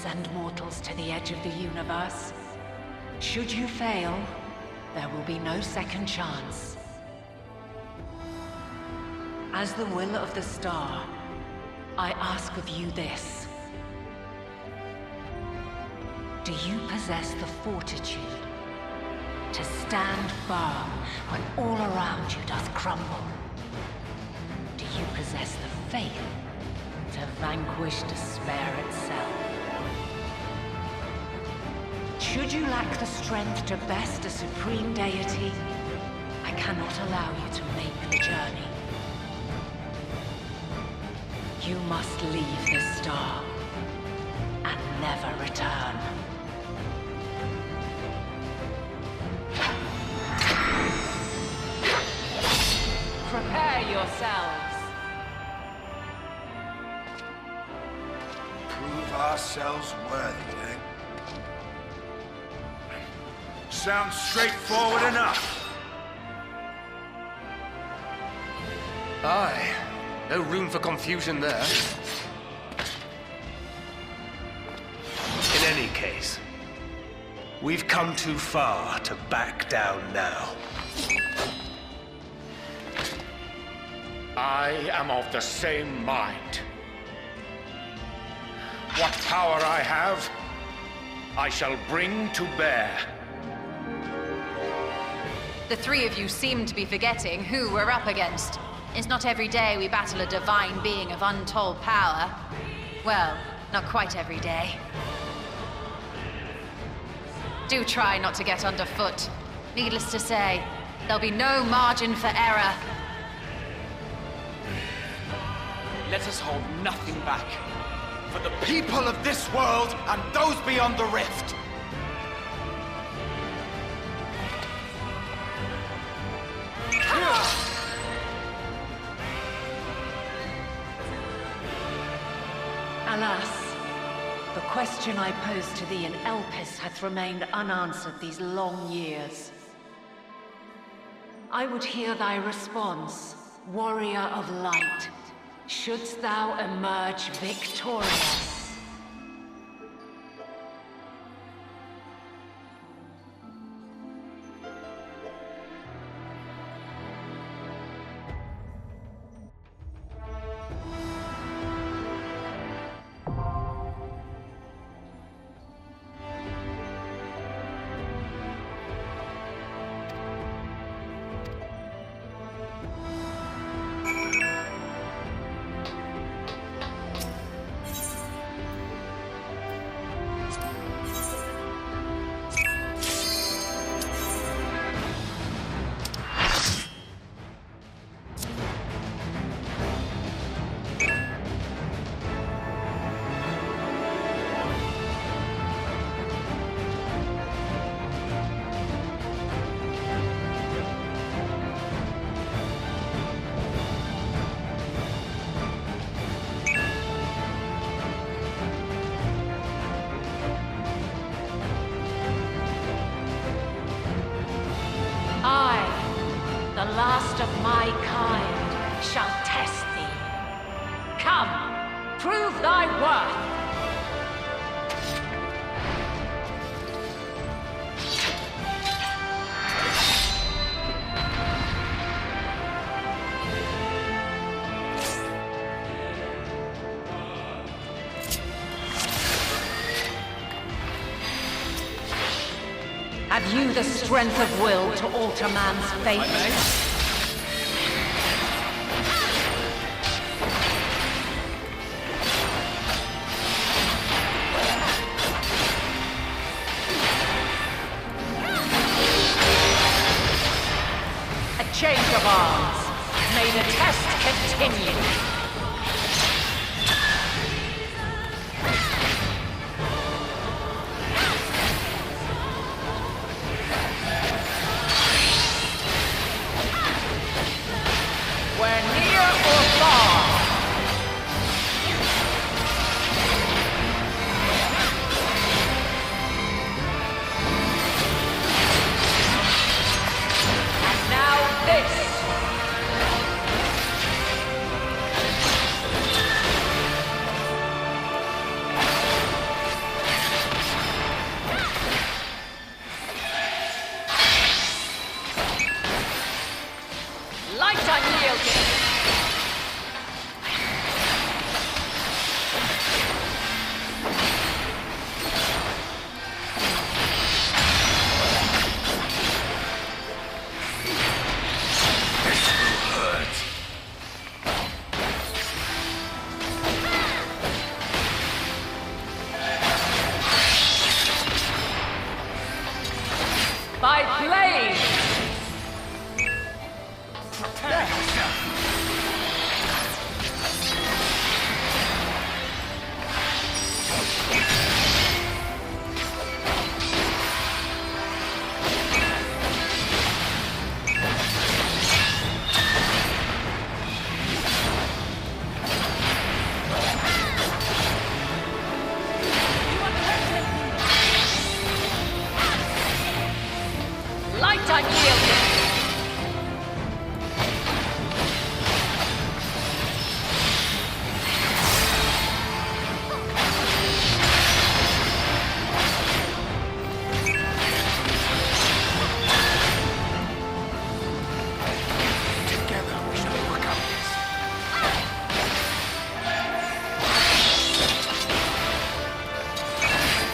send mortals to the edge of the universe. Should you fail, there will be no second chance. As the will of the star, I ask of you this. Do you possess the fortitude to stand firm when all around you doth crumble? Do you possess the faith to vanquish despair itself? Should you lack the strength to best a supreme deity, I cannot allow you to make the journey. You must leave this star and never return. Prepare yourselves. Prove ourselves worthy, eh? Sounds straightforward enough. Aye. No room for confusion there. In any case, we've come too far to back down now. I am of the same mind. What power I have, I shall bring to bear. The three of you seem to be forgetting who we're up against. It's not every day we battle a divine being of untold power. Well, not quite every day. Do try not to get underfoot. Needless to say, there'll be no margin for error. Let us hold nothing back. For the people of this world and those beyond the rift. Alas, the question I posed to thee in Elpis hath remained unanswered these long years. I would hear thy response, warrior of light. Shouldst thou emerge victorious? The last of my kind shall test thee. Come, prove thy worth! Have you the strength of will to alter man's fate? A change of arms. May the test continue.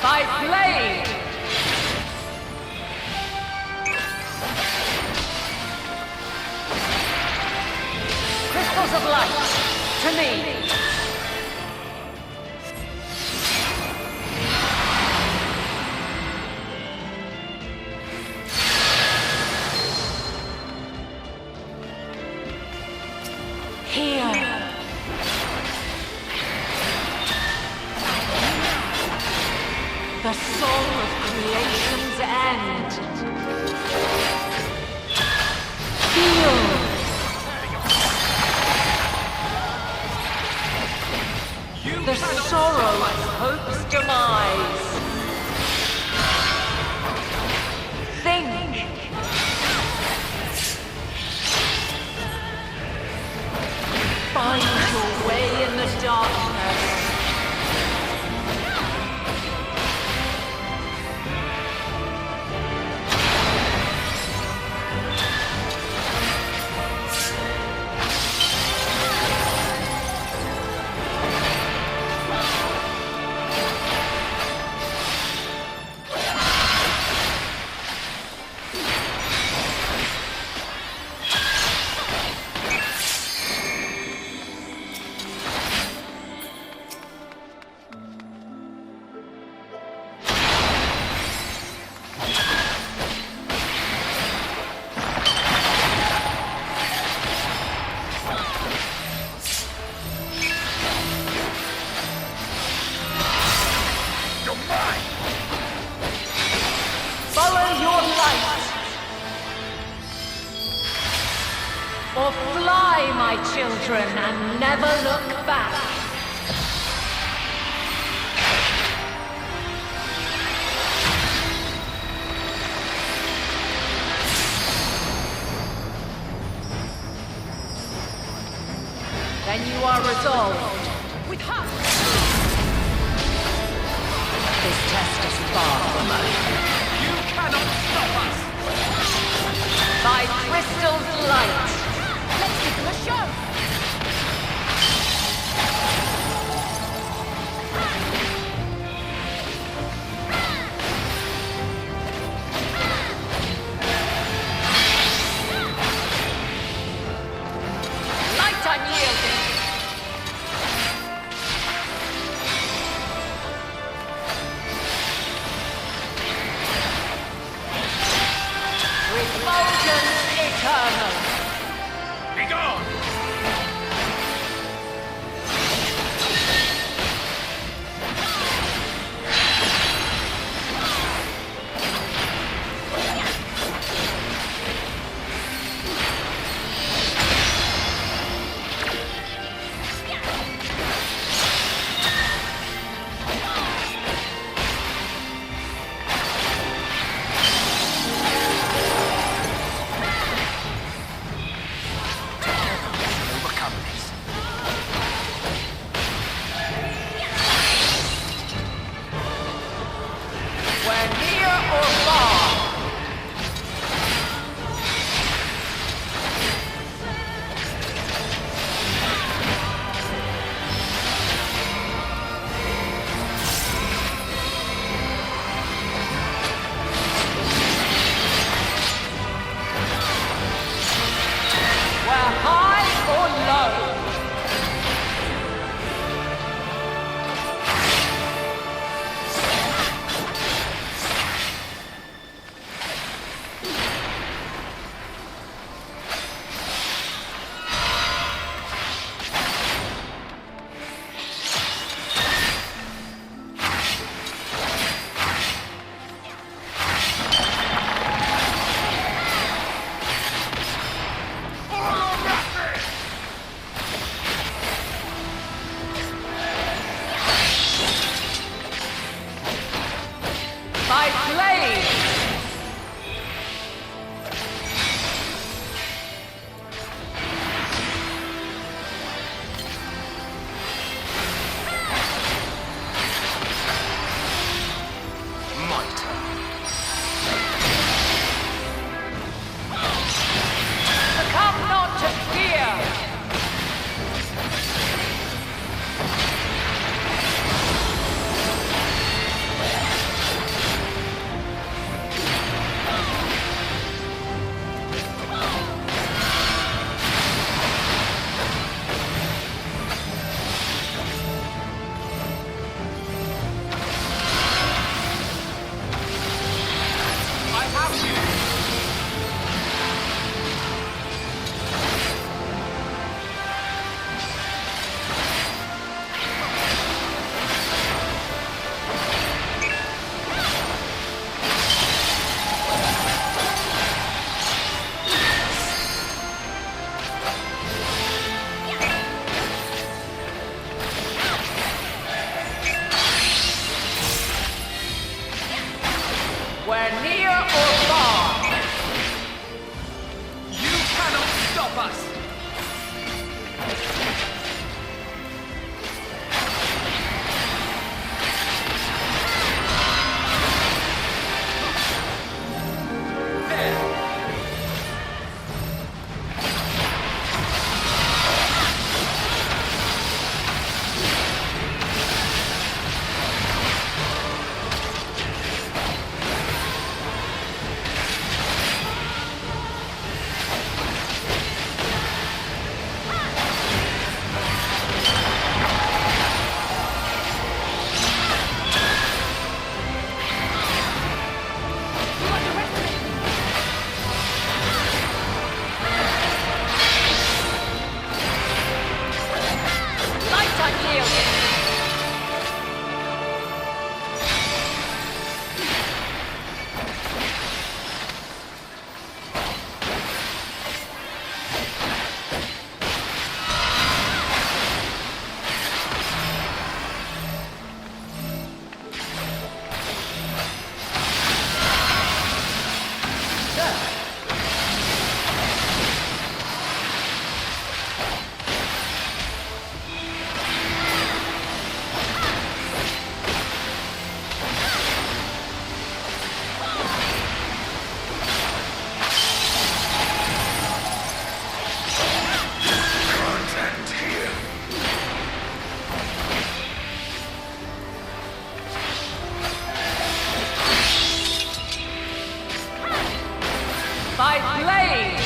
By blade! Crystals of light, to me! Here! The soul of creation's end! Feel! The sorrow of hope's demise. Think. Find your way in the darkness. Or fly, my children, and never look back. Then you are resolved. With heart. This test is far from over. You cannot stop us! By crystal's light. Let's give them a show! Light unyielding. Refulgence eternal. Be gone! nowhere near or far! You cannot stop us! By blade!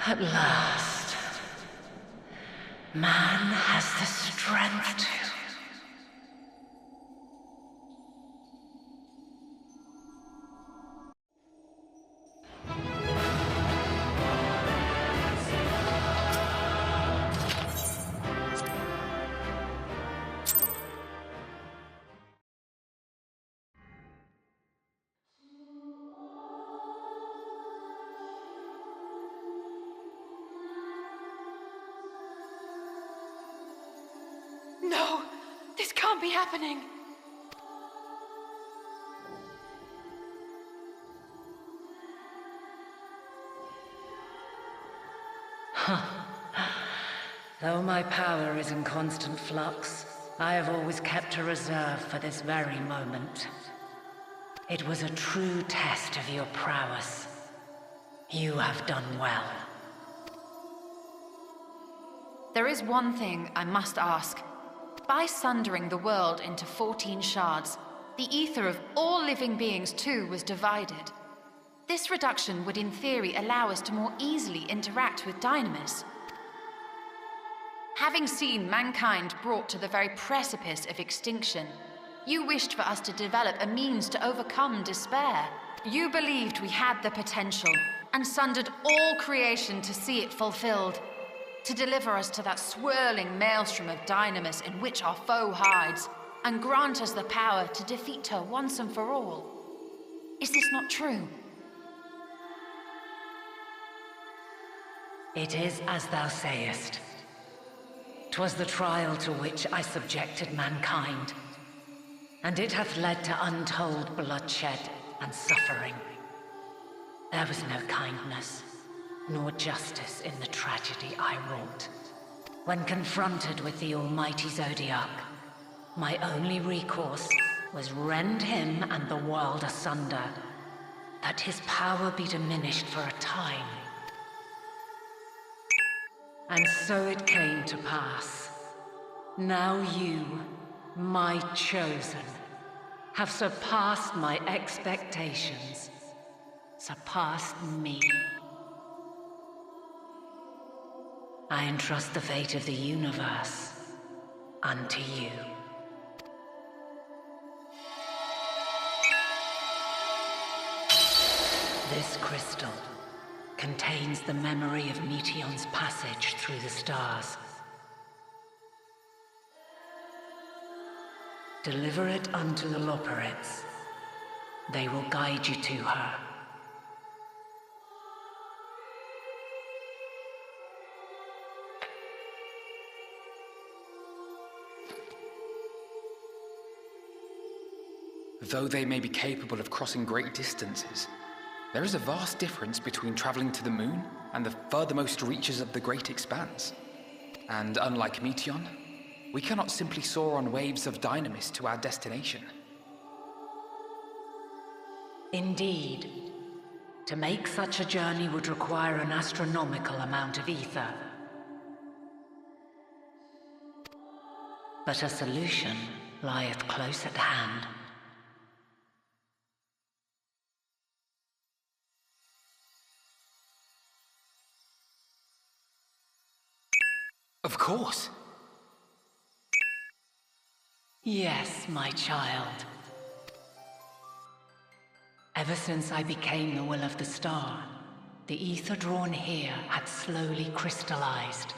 At last, man has the strength to... No! This can't be happening! Though my power is in constant flux, I have always kept a reserve for this very moment. It was a true test of your prowess. You have done well. There is one thing I must ask. By sundering the world into 14 shards, the ether of all living beings too was divided. This reduction would in theory allow us to more easily interact with Dynamis. Having seen mankind brought to the very precipice of extinction, you wished for us to develop a means to overcome despair. You believed we had the potential, and sundered all creation to see it fulfilled. To deliver us to that swirling maelstrom of Dynamis in which our foe hides, and grant us the power to defeat her once and for all. Is this not true? It is as thou sayest. 'Twas the trial to which I subjected mankind, and it hath led to untold bloodshed and suffering. There was no kindness, nor justice in the tragedy I wrought. When confronted with the almighty Zodiac, my only recourse was rend him and the world asunder, that his power be diminished for a time, And so it came to pass. Now you, my chosen, have surpassed my expectations. Surpassed me. I entrust the fate of the universe unto you. This crystal contains the memory of Meteion's passage through the stars. Deliver it unto the Loporrits. They will guide you to her. Though they may be capable of crossing great distances, there is a vast difference between traveling to the moon and the furthermost reaches of the great expanse. And unlike Meteion, we cannot simply soar on waves of dynamis to our destination. Indeed. To make such a journey would require an astronomical amount of ether. But a solution lieth close at hand. Of course. Yes, my child. Ever since I became the will of the star, the ether drawn here had slowly crystallized.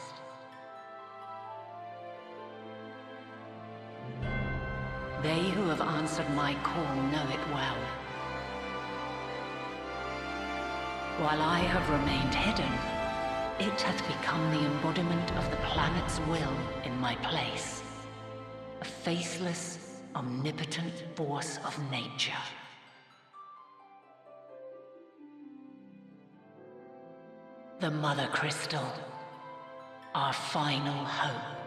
They who have answered my call know it well. While I have remained hidden, it hath become the embodiment of the planet's will in my place. A faceless, omnipotent force of nature. The Mother Crystal, our final hope.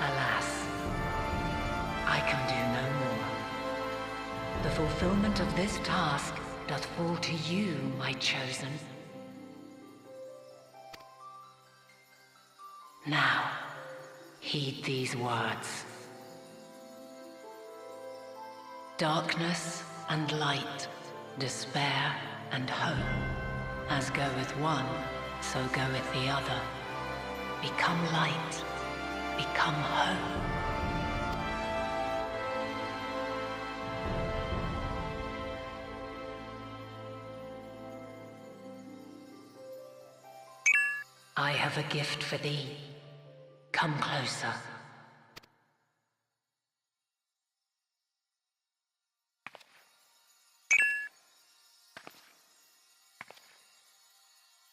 Alas, I can do no more. The fulfillment of this task doth fall to you, my chosen. Now, heed these words. Darkness and light, despair and hope. As goeth one, so goeth the other. Become light, become hope. I have a gift for thee. Come closer.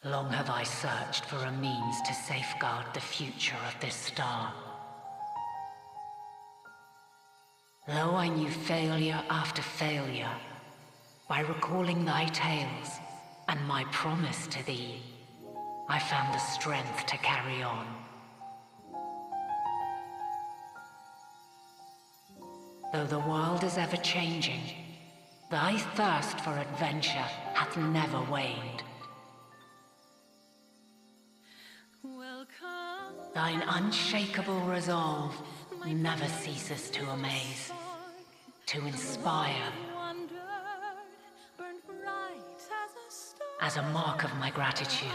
Long have I searched for a means to safeguard the future of this star. Though I knew failure after failure, by recalling thy tales and my promise to thee, I found the strength to carry on. Though the world is ever changing, thy thirst for adventure hath never waned. Thine unshakable resolve never ceases to amaze, to inspire. As a mark of my gratitude,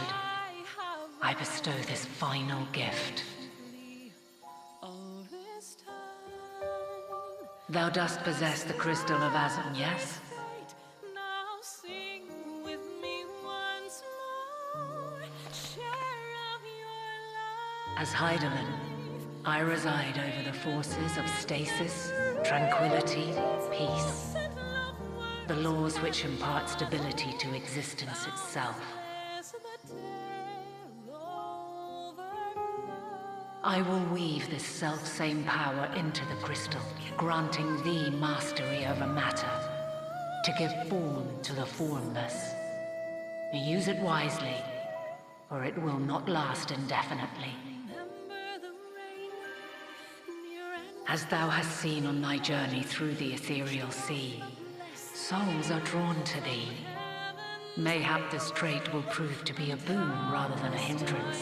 I bestow this final gift. Thou dost possess the crystal of Azon, yes? As Heidelin, I reside over the forces of stasis, tranquility, peace. The laws which impart stability to existence itself. I will weave this self-same power into the crystal, granting thee mastery over matter, to give form to the formless. Use it wisely, or it will not last indefinitely. As thou hast seen on thy journey through the ethereal sea, Souls are drawn to thee. Mayhap the strait will prove to be a boon rather than a hindrance.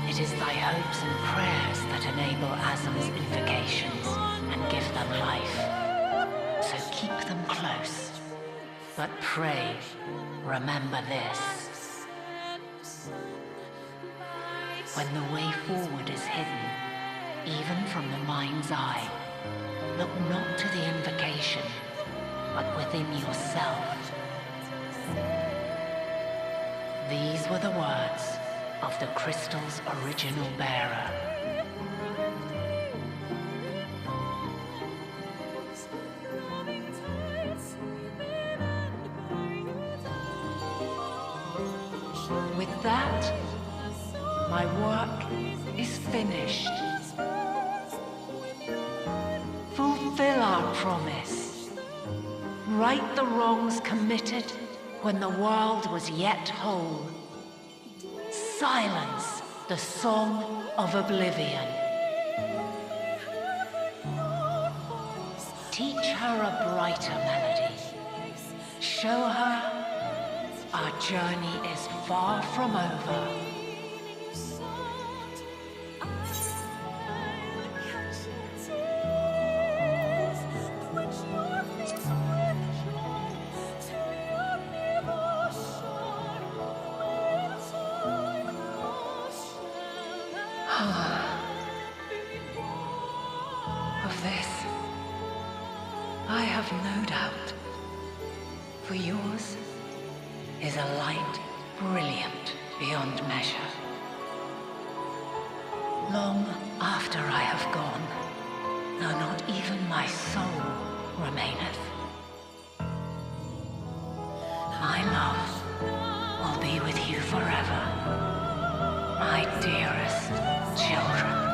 It is thy hopes and prayers that enable Azam's invocations and give them life. So keep them close. But pray, remember this. When the way forward is hidden, even from the mind's eye, look not to the invocation, but within yourself. These were the words of the crystal's original bearer. With that, my work is finished. Fulfill our promise. Right the wrongs committed when the world was yet whole. Silence the song of oblivion. Teach her a brighter melody. Show her our journey is far from over. Of this, I have no doubt, for yours is a light brilliant beyond measure. Long after I have gone, though not even my soul remaineth, my love will be with you forever, my dearest children.